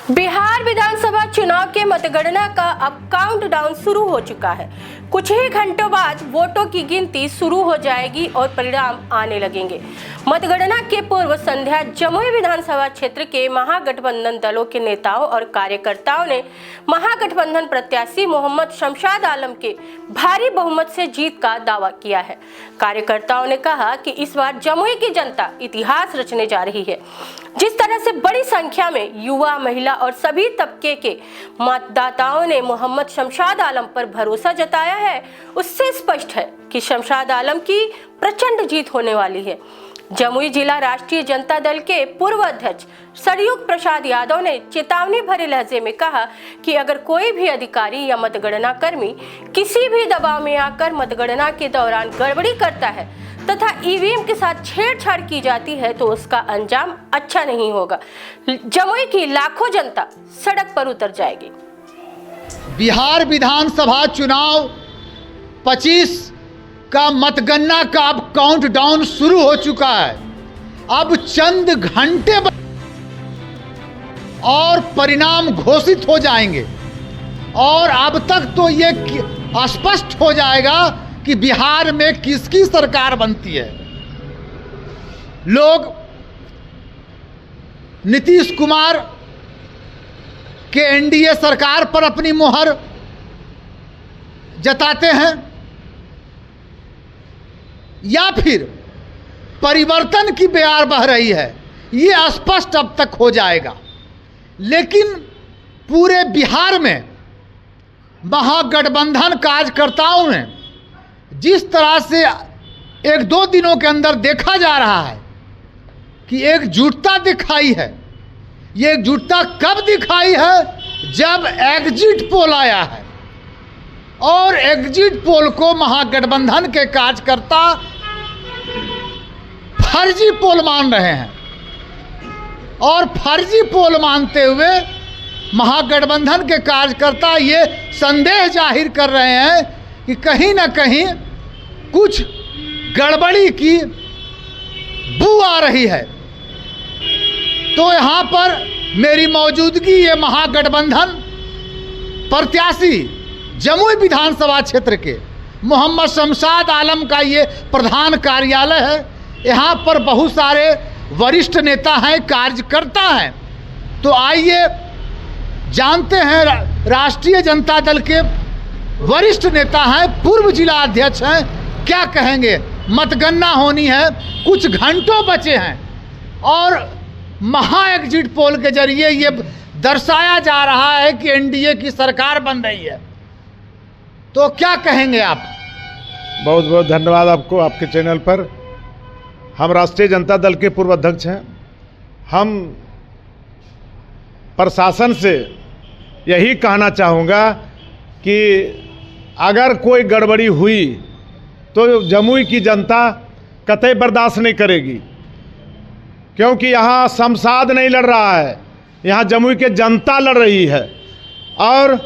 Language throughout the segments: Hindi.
बिहार विधानसभा चुनाव के मतगणना का अब काउंटडाउन शुरू हो चुका है। कुछ ही घंटों बाद वोटों की गिनती शुरू हो जाएगी और परिणाम आने लगेंगे। मतगणना के पूर्व संध्या जमुई विधानसभा क्षेत्र के महागठबंधन दलों के नेताओं और कार्यकर्ताओं ने महागठबंधन प्रत्याशी मोहम्मद शमशाद आलम के भारी बहुमत से जीत का दावा किया है। कार्यकर्ताओं ने कहा कि इस बार जमुई की जनता इतिहास रचने जा रही है। जिस तरह से बड़ी संख्या में युवा, महिला और सभी तबके के मतदाताओं ने मोहम्मद शमशाद आलम पर भरोसा जताया है, उससे स्पष्ट है कि शमशाद आलम की प्रचंड जीत होने वाली है। जमुई जिला राष्ट्रीय जनता दल के पूर्व अध्यक्ष सरयुग प्रसाद यादव ने चेतावनी भरे लहजे में कहा कि अगर कोई भी अधिकारी या मतगणना कर्मी किसी भी दबाव में आकर मतगणना के दौरान गड़बड़ी करता है तथा ईवीएम के साथ छेड़छाड़ की जाती है तो उसका अंजाम अच्छा नहीं होगा। जमुई की लाखों जनता सड़क पर उतर जाएगी। बिहार विधानसभा चुनाव 25 का मतगणना का अब काउंटडाउन शुरू हो चुका है। अब चंद घंटे और परिणाम घोषित हो जाएंगे और अब तक तो ये स्पष्ट हो जाएगा कि बिहार में किसकी सरकार बनती है। लोग नीतीश कुमार के एनडीए सरकार पर अपनी मोहर जताते हैं या फिर परिवर्तन की बयार बह रही है, ये स्पष्ट अब तक हो जाएगा। लेकिन पूरे बिहार में महागठबंधन कार्यकर्ताओं ने जिस तरह से एक दो दिनों के अंदर देखा जा रहा है कि एकजुटता दिखाई है। ये एकजुटता कब दिखाई है? जब एग्जिट पोल आया है और एग्जिट पोल को महागठबंधन के कार्यकर्ता फर्जी पोल मान रहे हैं और फर्जी पोल मानते हुए महागठबंधन के कार्यकर्ता ये संदेह जाहिर कर रहे हैं कि कहीं ना कहीं कुछ गड़बड़ी की बू आ रही है। तो यहाँ पर मेरी मौजूदगी ये महागठबंधन प्रत्याशी जमुई विधानसभा क्षेत्र के मोहम्मद शमशाद आलम का ये प्रधान कार्यालय है। यहाँ पर बहुत सारे वरिष्ठ नेता हैं, कार्यकर्ता हैं। तो आइए जानते हैं राष्ट्रीय जनता दल के वरिष्ठ नेता हैं, पूर्व जिला अध्यक्ष हैं, क्या कहेंगे। मतगणना होनी है, कुछ घंटों बचे हैं और महा एग्जिट पोल के जरिए ये दर्शाया जा रहा है कि एनडीए की सरकार बन रही है। तो क्या कहेंगे आप? बहुत बहुत धन्यवाद आपको, आपके चैनल पर। हम राष्ट्रीय जनता दल के पूर्व अध्यक्ष हैं। हम प्रशासन से यही कहना चाहूँगा कि अगर कोई गड़बड़ी हुई तो जमुई की जनता कतई बर्दाश्त नहीं करेगी, क्योंकि यहाँ शमशाद नहीं लड़ रहा है, यहाँ जमुई के जनता लड़ रही है। और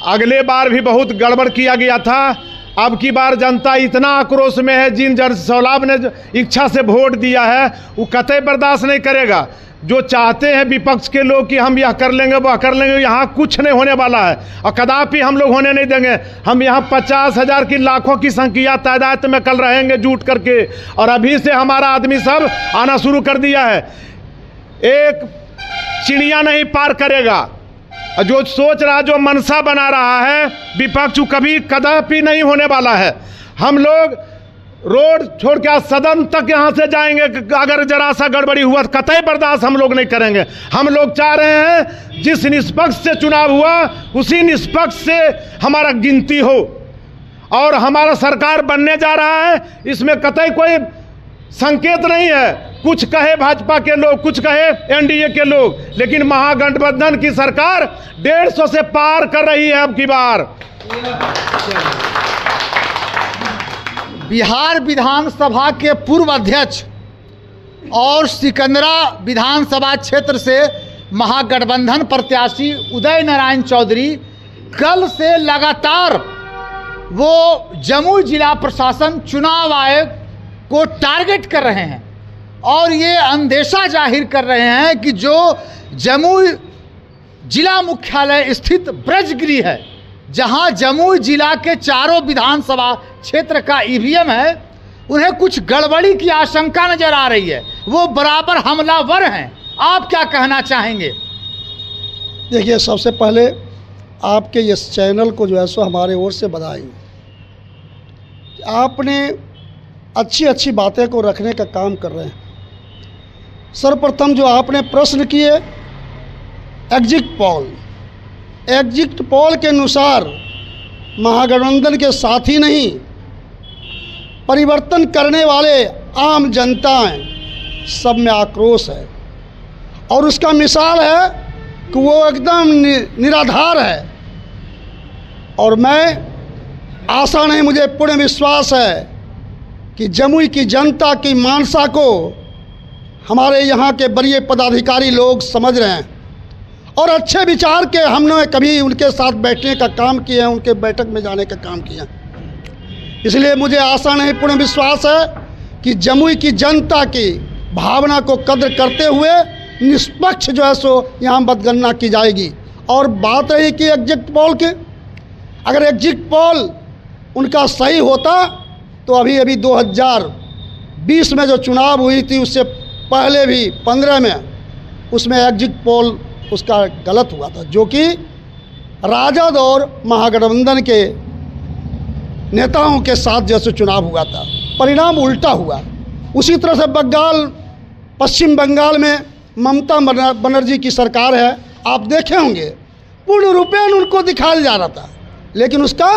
अगले बार भी बहुत गड़बड़ किया गया था। अब की बार जनता इतना आक्रोश में है, जिन जनसौलाभ ने इच्छा से वोट दिया है वो कतई बर्दाश्त नहीं करेगा। जो चाहते हैं विपक्ष के लोग कि हम यह कर लेंगे वह कर लेंगे, यहाँ कुछ नहीं होने वाला है और कदापि हम लोग होने नहीं देंगे। हम यहाँ 50,000 की लाखों की संख्या तादाद में कल रहेंगे जुट करके, और अभी से हमारा आदमी सब आना शुरू कर दिया है। एक चिड़िया नहीं पार करेगा। जो सोच रहा, जो मनसा बना रहा है विपक्ष, कभी कदापि नहीं होने वाला है। हम लोग रोड छोड़ के सदन तक यहाँ से जाएंगे। अगर जरा सा गड़बड़ी हुआ तो कतई बर्दाश्त हम लोग नहीं करेंगे। हम लोग चाह रहे हैं जिस निष्पक्ष से चुनाव हुआ उसी निष्पक्ष से हमारा गिनती हो और हमारा सरकार बनने जा रहा है। इसमें कतई कोई संकेत नहीं है। कुछ कहे भाजपा के लोग, कुछ कहे एनडीए के लोग, लेकिन महागठबंधन की सरकार 150 से पार कर रही है अब की बार। बिहार विधानसभा के पूर्व अध्यक्ष और सिकंदरा विधानसभा क्षेत्र से महागठबंधन प्रत्याशी उदय नारायण चौधरी कल से लगातार वो जमुई जिला प्रशासन, चुनाव आयोग को टारगेट कर रहे हैं और ये अंदेशा जाहिर कर रहे हैं कि जो जमुई जिला मुख्यालय स्थित ब्रजगृह है, जहां जमुई जिला के चारों विधानसभा क्षेत्र का ईवीएम है, उन्हें कुछ गड़बड़ी की आशंका नजर आ रही है। वो बराबर हमलावर हैं। आप क्या कहना चाहेंगे? देखिए, सबसे पहले आपके इस चैनल को जो है सो हमारे ओर से बधाई। आपने अच्छी अच्छी बातें को रखने का काम कर रहे हैं। सर्वप्रथम जो आपने प्रश्न किए, एग्जिट पोल के अनुसार महागठबंधन के साथी नहीं, परिवर्तन करने वाले आम जनताएं सब में आक्रोश है, और उसका मिसाल है कि वो एकदम निराधार है। और मैं आशा नहीं, मुझे पूर्ण विश्वास है कि जमुई की जनता की मानसा को हमारे यहाँ के वरीय पदाधिकारी लोग समझ रहे हैं, और अच्छे विचार के हमने कभी उनके साथ बैठने का काम किया है, उनके बैठक में जाने का काम किया। इसलिए मुझे आशा नहीं, पूर्ण विश्वास है कि जमुई की जनता की भावना को कद्र करते हुए निष्पक्ष जो है सो यहाँ मतगणना की जाएगी। और बात रही कि एग्जिट पोल की, अगर एग्जिट पोल उनका सही होता तो अभी 2020 में जो चुनाव हुई थी उससे पहले भी 15 में उसमें एग्जिट पोल उसका गलत हुआ था, जो कि राजद और महागठबंधन के नेताओं के साथ जैसे चुनाव हुआ था, परिणाम उल्टा हुआ। उसी तरह से पश्चिम बंगाल में ममता बनर्जी की सरकार है, आप देखे होंगे, पूर्ण रूपेण उनको दिखाया जा रहा था, लेकिन उसका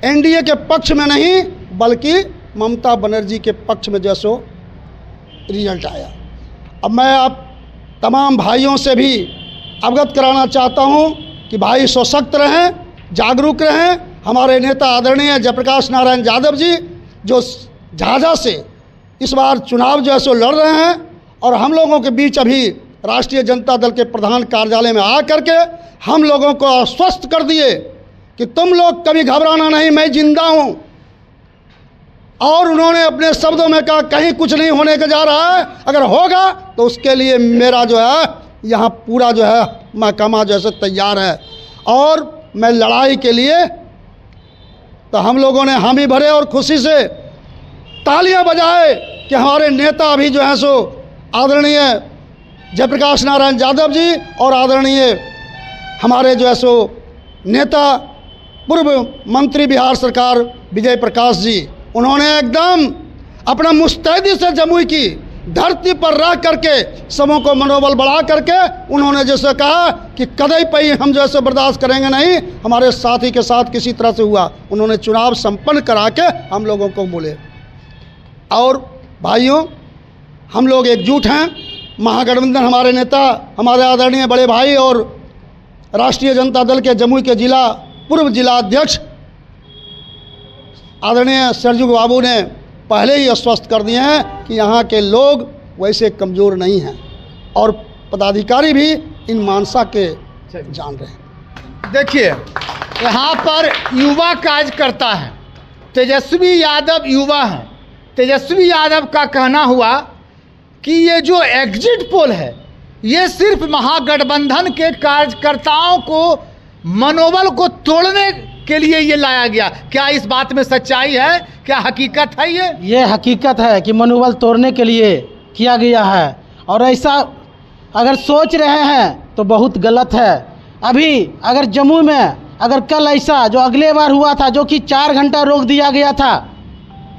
एनडीए के पक्ष में नहीं बल्कि ममता बनर्जी के पक्ष में जैसो रिजल्ट आया। अब मैं आप तमाम भाइयों से भी अवगत कराना चाहता हूं कि भाई सशक्त रहें, जागरूक रहें। हमारे नेता आदरणीय जयप्रकाश नारायण यादव जी जो झाझा से इस बार चुनाव जो है सो लड़ रहे हैं, और हम लोगों के बीच अभी राष्ट्रीय जनता दल के प्रधान कार्यालय में आ करके हम लोगों को आश्वस्त कर दिए कि तुम लोग कभी घबराना नहीं, मैं जिंदा हूं। और उन्होंने अपने शब्दों में कहा कहीं कुछ नहीं होने का जा रहा है, अगर होगा तो उसके लिए मेरा जो है यहाँ पूरा जो है महकमा जैसे तैयार है। और मैं लड़ाई के लिए, तो हम लोगों ने हामी भरे और खुशी से तालियां बजाए कि हमारे नेता अभी जो है सो आदरणीय जयप्रकाश नारायण यादव जी और आदरणीय हमारे जो है सो नेता पूर्व मंत्री बिहार सरकार विजय प्रकाश जी, उन्होंने एकदम अपना मुस्तैदी से जमुई की धरती पर रह करके सबों को मनोबल बढ़ा करके उन्होंने जैसे कहा कि कदई पे हम जैसे बर्दाश्त करेंगे नहीं, हमारे साथी के साथ किसी तरह से हुआ। उन्होंने चुनाव संपन्न करा के हम लोगों को बोले। और भाइयों, हम लोग एकजुट हैं। महागठबंधन, हमारे नेता, हमारे आदरणीय बड़े भाई और राष्ट्रीय जनता दल के जमुई के पूर्व जिला अध्यक्ष आदरणीय सरजू बाबू ने पहले ही आश्वस्त कर दिए हैं कि यहाँ के लोग वैसे कमज़ोर नहीं हैं, और पदाधिकारी भी इन मानसा के जान रहे हैं। देखिए, यहाँ पर युवा कार्यकर्ता है, तेजस्वी यादव युवा हैं। तेजस्वी यादव का कहना हुआ कि ये जो एग्जिट पोल है ये सिर्फ महागठबंधन के कार्यकर्ताओं को मनोबल को तोड़ने के लिए ये लाया गया। क्या इस बात में सच्चाई है? क्या हकीकत है? ये हकीकत है कि मनोबल तोड़ने के लिए किया गया है, और ऐसा अगर सोच रहे हैं तो बहुत गलत है। अभी अगर जम्मू में अगर कल ऐसा जो अगले बार हुआ था, जो कि 4 घंटा रोक दिया गया था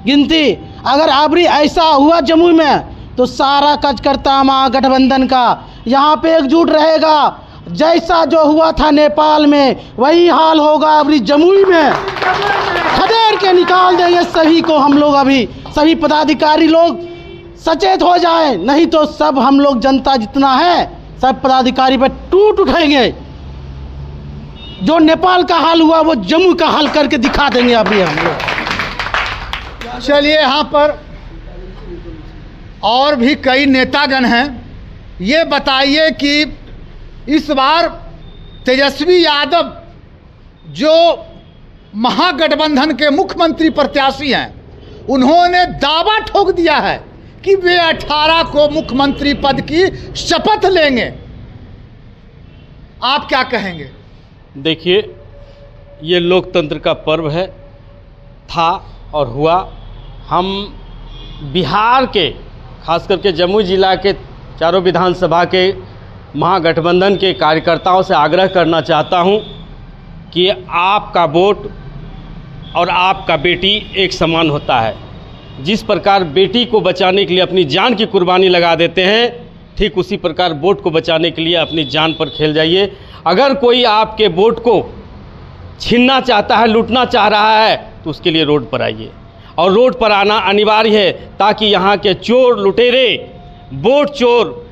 गिनती, अगर अभी ऐसा हुआ जम्मू में तो सारा कार्यकर्ता महागठबंधन का यहाँ पे एकजुट रहेगा। जैसा जो हुआ था नेपाल में वही हाल होगा अभी जमुई में। खदेड़ के निकाल देंगे सभी को हम लोग। अभी सभी पदाधिकारी लोग सचेत हो जाए, नहीं तो सब हम लोग जनता जितना है सब पदाधिकारी पे टूट उठेंगे। जो नेपाल का हाल हुआ वो जम्मू का हाल करके दिखा देंगे अभी हम लोग। चलिए, यहाँ पर और भी कई नेतागण हैं। ये बताइए कि इस बार तेजस्वी यादव जो महागठबंधन के मुख्यमंत्री प्रत्याशी हैं, उन्होंने दावा ठोक दिया है कि वे 18 को मुख्यमंत्री पद की शपथ लेंगे। आप क्या कहेंगे? देखिए, ये लोकतंत्र का पर्व है, था और हुआ। हम बिहार के, खास करके जमुई जिला के चारों विधानसभा के महागठबंधन के कार्यकर्ताओं से आग्रह करना चाहता हूं कि आपका वोट और आपका बेटी एक समान होता है। जिस प्रकार बेटी को बचाने के लिए अपनी जान की कुर्बानी लगा देते हैं, ठीक उसी प्रकार वोट को बचाने के लिए अपनी जान पर खेल जाइए। अगर कोई आपके वोट को छीनना चाहता है, लूटना चाह रहा है, तो उसके लिए रोड पर आइए, और रोड पर आना अनिवार्य है, ताकि यहाँ के चोर लुटेरे, वोट चोर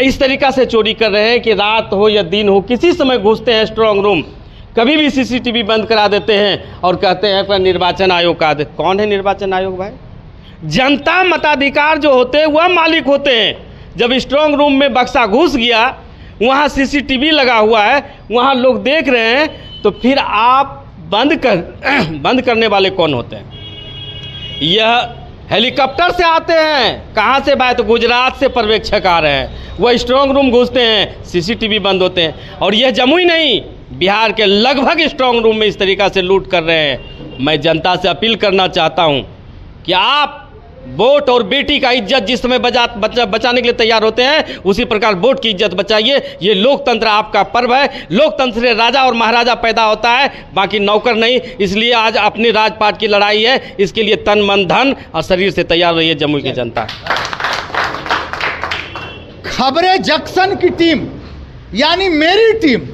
इस तरीक़ा से चोरी कर रहे हैं कि रात हो या दिन हो, किसी समय घुसते हैं स्ट्रांग रूम, कभी भी सीसीटीवी बंद करा देते हैं और कहते हैं कि निर्वाचन आयोग का आदेश। कौन है निर्वाचन आयोग भाई? जनता मताधिकार जो होते हैं वह मालिक होते हैं। जब स्ट्रांग रूम में बक्सा घुस गया, वहाँ सीसीटीवी लगा हुआ है, वहाँ लोग देख रहे हैं, तो फिर आप बंद करने वाले कौन होते हैं? यह हेलीकॉप्टर से आते हैं। कहाँ से भाई? तो गुजरात से पर्यवेक्षक आ रहे हैं, वह स्ट्रांग रूम घुसते हैं, सीसीटीवी बंद होते हैं। और यह जमुई नहीं, बिहार के लगभग स्ट्रांग रूम में इस तरीक़ा से लूट कर रहे हैं। मैं जनता से अपील करना चाहता हूं कि आप वोट और बेटी का इज्जत जिस समय बचाने के लिए तैयार होते हैं, उसी प्रकार वोट की इज्जत बचाइए। ये लोकतंत्र आपका पर्व है। लोकतंत्र से राजा और महाराजा पैदा होता है, बाकी नौकर नहीं। इसलिए आज अपनी राजपाट की लड़ाई है, इसके लिए तन मन धन और शरीर से तैयार रहिए जमुई की जनता। खबरें जंक्शन की टीम, यानी मेरी टीम,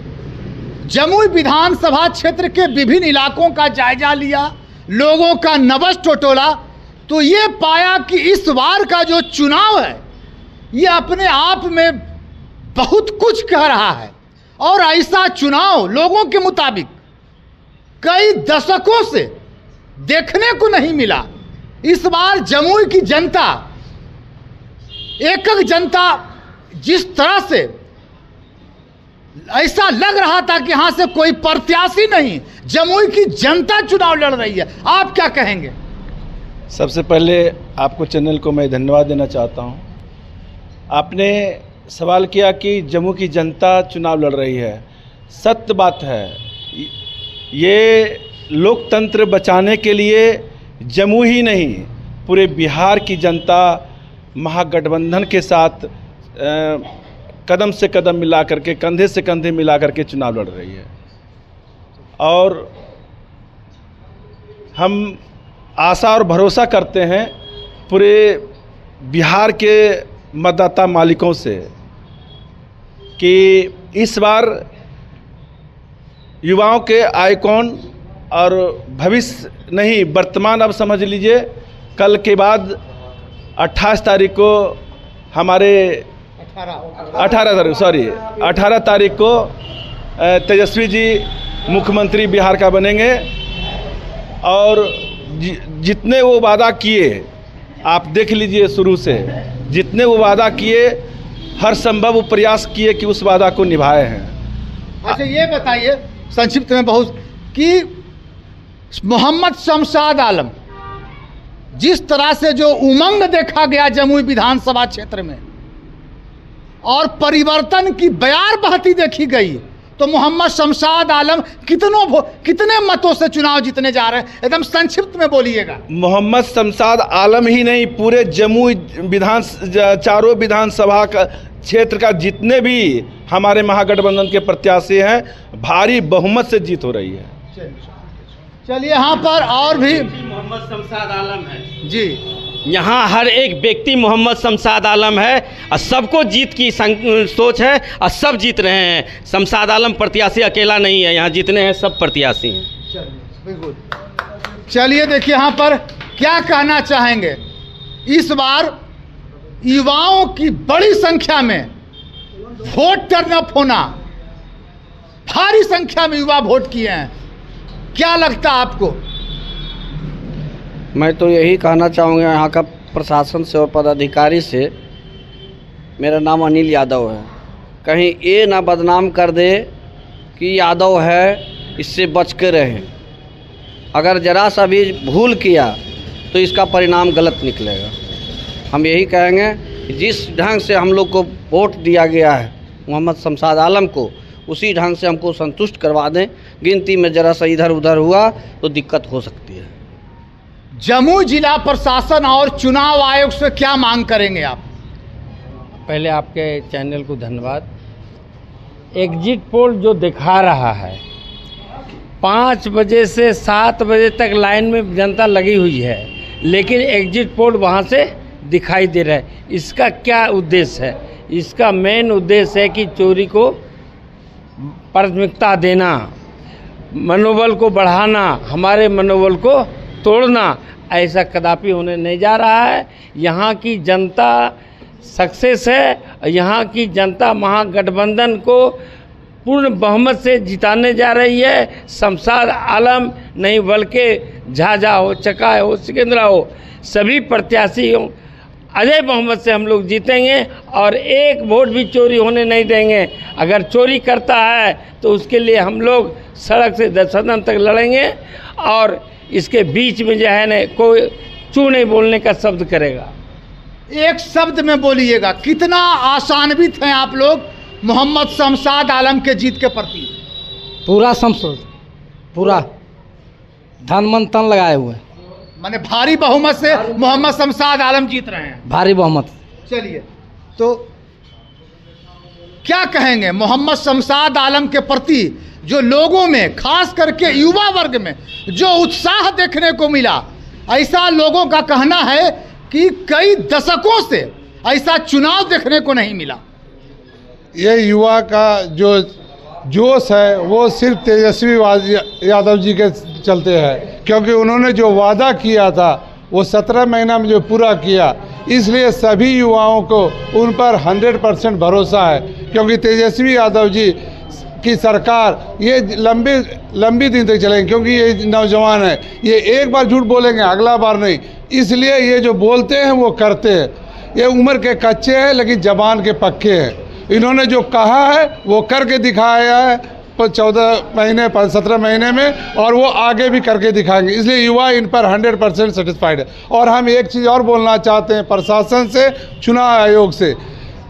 जमुई विधानसभा क्षेत्र के विभिन्न इलाकों का जायजा लिया, लोगों का नबज टटोला, तो ये पाया कि इस बार का जो चुनाव है ये अपने आप में बहुत कुछ कह रहा है। और ऐसा चुनाव लोगों के मुताबिक कई दशकों से देखने को नहीं मिला। इस बार जमुई की जनता, एक जनता, जिस तरह से ऐसा लग रहा था कि यहां से कोई प्रत्याशी नहीं, जमुई की जनता चुनाव लड़ रही है। आप क्या कहेंगे? सबसे पहले आपको चैनल को मैं धन्यवाद देना चाहता हूं। आपने सवाल किया कि जम्मू की जनता चुनाव लड़ रही है। सत्य बात है, ये लोकतंत्र बचाने के लिए जमुई ही नहीं, पूरे बिहार की जनता महागठबंधन के साथ कदम से कदम मिला करके, कंधे से कंधे मिला करके चुनाव लड़ रही है। और हम आशा और भरोसा करते हैं पूरे बिहार के मतदाता मालिकों से कि इस बार युवाओं के आइकॉन और भविष्य नहीं, वर्तमान अब समझ लीजिए, कल के बाद 28 तारीख को हमारे 18 तारीख को तेजस्वी जी मुख्यमंत्री बिहार का बनेंगे। और जितने वो वादा किए, आप देख लीजिए शुरू से, जितने वो वादा किए, हर संभव प्रयास किए कि उस वादा को निभाए हैं। अच्छा, ये बताइए संक्षिप्त में बहुत कि मोहम्मद शमशाद आलम, जिस तरह से जो उमंग देखा गया जमुई विधानसभा क्षेत्र में और परिवर्तन की बयार बहती देखी गई, तो मोहम्मद शमशाद आलम कितने मतों से चुनाव जीतने जा रहे हैं? एकदम संक्षिप्त में बोलिएगा। मोहम्मद शमशाद आलम ही नहीं, पूरे जमुई चारों विधानसभा का क्षेत्र का जितने भी हमारे महागठबंधन के प्रत्याशी हैं, भारी बहुमत से जीत हो रही है। चलिए, यहाँ पर और भी मोहम्मद शमशाद आलम है जी। यहाँ हर एक व्यक्ति मोहम्मद शमशाद आलम है, और सबको जीत की सोच है, और सब जीत रहे हैं। शमशाद आलम प्रत्याशी अकेला नहीं है, यहाँ जितने हैं सब प्रत्याशी हैं। बिल्कुल। चलिए, देखिए यहाँ पर क्या कहना चाहेंगे। इस बार युवाओं की बड़ी संख्या में वोट टर्नअप होना, भारी संख्या में युवा वोट किए हैं, क्या लगता है आपको? मैं तो यही कहना चाहूँगा यहाँ का प्रशासन से और पदाधिकारी से, मेरा नाम अनिल यादव है, कहीं ये ना बदनाम कर दे कि यादव है, इससे बच के रहें। अगर ज़रा सा भी भूल किया तो इसका परिणाम गलत निकलेगा। हम यही कहेंगे कि जिस ढंग से हम लोग को वोट दिया गया है मोहम्मद शमशाद आलम को, उसी ढंग से हमको संतुष्ट करवा दें। गिनती में ज़रा सा इधर उधर हुआ तो दिक्कत हो सकती है। जमुई जिला प्रशासन और चुनाव आयोग से क्या मांग करेंगे आप? पहले आपके चैनल को धन्यवाद। एग्जिट पोल जो दिखा रहा है 5 बजे से 7 बजे तक लाइन में जनता लगी हुई है, लेकिन एग्जिट पोल वहाँ से दिखाई दे रहा है। इसका क्या उद्देश्य है? इसका मेन उद्देश्य है कि चोरी को प्राथमिकता देना, मनोबल को बढ़ाना, हमारे मनोबल को तोड़ना। ऐसा कदापि होने नहीं जा रहा है। यहाँ की जनता सक्सेस है। यहाँ की जनता महागठबंधन को पूर्ण बहुमत से जिताने जा रही है। शमशाद आलम नहीं बल्कि झाझा हो, चकाय हो, सिकंदरा हो, सभी प्रत्याशियों अजय बहुमत से हम लोग जीतेंगे और एक वोट भी चोरी होने नहीं देंगे। अगर चोरी करता है तो उसके लिए हम लोग सड़क से सदन तक लड़ेंगे और इसके बीच में जो है ना कोई चू नहीं बोलने का शब्द करेगा। एक शब्द में बोलिएगा, कितना आशान्वित हैं आप लोग मोहम्मद शमशाद आलम के जीत के प्रति? पूरा संसद पूरा धन मन तन लगाए हुए, माने भारी बहुमत से मोहम्मद शमशाद आलम जीत रहे हैं। भारी बहुमत। चलिए, तो क्या कहेंगे मोहम्मद शमशाद आलम के प्रति जो लोगों में, खास करके युवा वर्ग में जो उत्साह देखने को मिला? ऐसा लोगों का कहना है कि कई दशकों से ऐसा चुनाव देखने को नहीं मिला। ये युवा का जो जोश है वो सिर्फ तेजस्वी यादव जी के चलते है, क्योंकि उन्होंने जो वादा किया था वो 17 महीना में जो पूरा किया, इसलिए सभी युवाओं को उन पर 100% भरोसा है। क्योंकि तेजस्वी यादव जी की सरकार ये लंबी दिन तक चलेंगे, क्योंकि ये नौजवान है, ये एक बार झूठ बोलेंगे अगला बार नहीं, इसलिए ये जो बोलते हैं वो करते हैं। ये उम्र के कच्चे हैं लेकिन जबान के पक्के हैं। इन्होंने जो कहा है वो करके दिखाया है 14 महीने 17 महीने में, और वो आगे भी करके दिखाएंगे। इसलिए युवा इन पर 100% सेटिस्फाइड है। और हम एक चीज़ और बोलना चाहते हैं प्रशासन से, चुनाव आयोग से।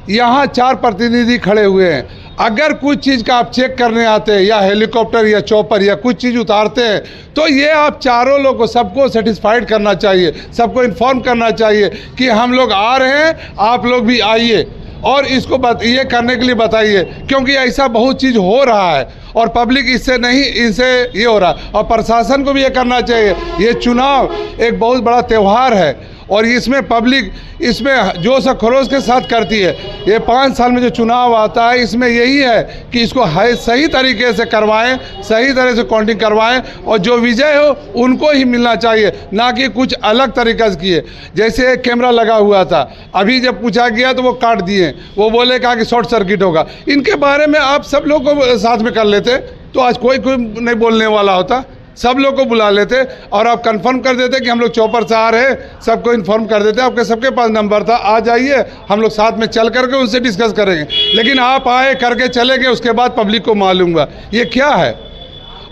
यहाँ 4 प्रतिनिधि खड़े हुए हैं, अगर कुछ चीज़ का आप चेक करने आते हैं या हेलीकॉप्टर या चॉपर या कुछ चीज़ उतारते हैं तो ये आप चारों लोग को सबको सेटिस्फाइड करना चाहिए, सबको इन्फॉर्म करना चाहिए कि हम लोग आ रहे हैं, आप लोग भी आइए और इसको ये करने के लिए बताइए, क्योंकि ऐसा बहुत चीज़ हो रहा है और पब्लिक इससे नहीं, इनसे ये हो रहा है। और प्रशासन को भी ये करना चाहिए। ये चुनाव एक बहुत बड़ा त्यौहार है और इसमें पब्लिक इसमें जोश और खरोश के साथ करती है। ये 5 साल में जो चुनाव आता है इसमें यही है कि इसको सही तरीके से करवाएं, सही तरह से काउंटिंग करवाएं और जो विजय हो उनको ही मिलना चाहिए, ना कि कुछ अलग तरीके से किए। जैसे एक कैमरा लगा हुआ था, अभी जब पूछा गया तो वो काट दिए, वो बोले कहा कि शॉर्ट सर्किट होगा। इनके बारे में आप सब लोग को साथ में कर लेते तो आज कोई नहीं बोलने वाला होता, सब लोग को बुला लेते और आप कंफर्म कर देते कि हम लोग चौपर से आ रहे हैं, सबको इन्फॉर्म कर देते। आपके सबके पास नंबर था, आ जाइए, हम लोग साथ में चल करके उनसे डिस्कस करेंगे। लेकिन आप आए करके चले गए, उसके बाद पब्लिक को मालूम हुआ ये क्या है।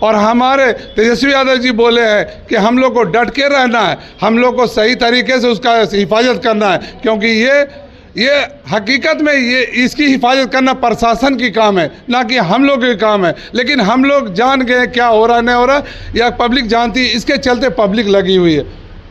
और हमारे तेजस्वी यादव जी बोले हैं कि हम लोग को डट के रहना है, हम लोग को सही तरीके से उसका हिफाजत करना है, क्योंकि ये हकीकत में ये इसकी हिफाजत करना प्रशासन की काम है, ना कि हम लोग के काम है। लेकिन हम लोग जान गए क्या हो रहा है नहीं हो रहा, या पब्लिक जानती, इसके चलते पब्लिक लगी हुई है।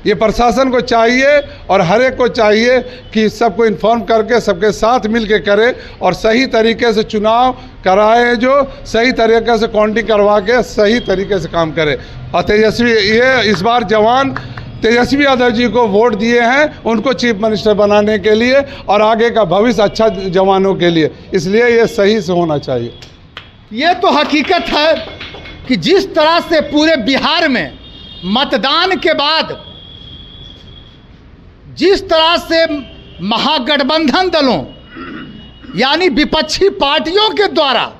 ये प्रशासन को चाहिए और हर एक को चाहिए कि सबको इन्फॉर्म करके सबके साथ मिल के करे और सही तरीके से चुनाव कराए, जो सही तरीके से काउंटिंग करवा के सही तरीके से काम करे। और तेजस्वी ये इस बार जवान तेजस्वी यादव जी को वोट दिए हैं, उनको चीफ मिनिस्टर बनाने के लिए और आगे का भविष्य अच्छा जवानों के लिए, इसलिए ये सही से होना चाहिए। ये तो हकीकत है कि जिस तरह से पूरे बिहार में मतदान के बाद जिस तरह से महागठबंधन दलों यानी विपक्षी पार्टियों के द्वारा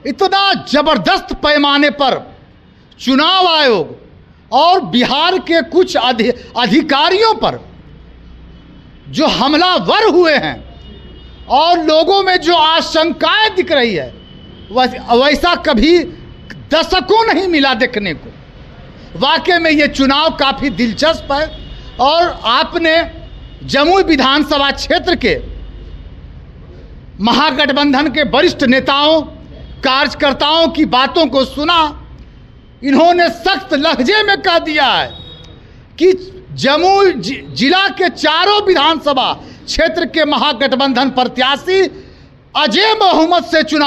इतना जबरदस्त पैमाने पर चुनाव आयोग और बिहार के कुछ अधिकारियों पर जो हमलावर हुए हैं और लोगों में जो आशंकाएं दिख रही है, वैसा कभी दशकों नहीं मिला देखने को। वाकई में ये चुनाव काफ़ी दिलचस्प है। और आपने जमुई विधानसभा क्षेत्र के महागठबंधन के वरिष्ठ नेताओं कार्यकर्ताओं की बातों को सुना। इन्होंने सख्त लहजे में कह दिया है कि जमुई जिला के चारों विधानसभा क्षेत्र के महागठबंधन प्रत्याशी अजय बहुमत से चुनाव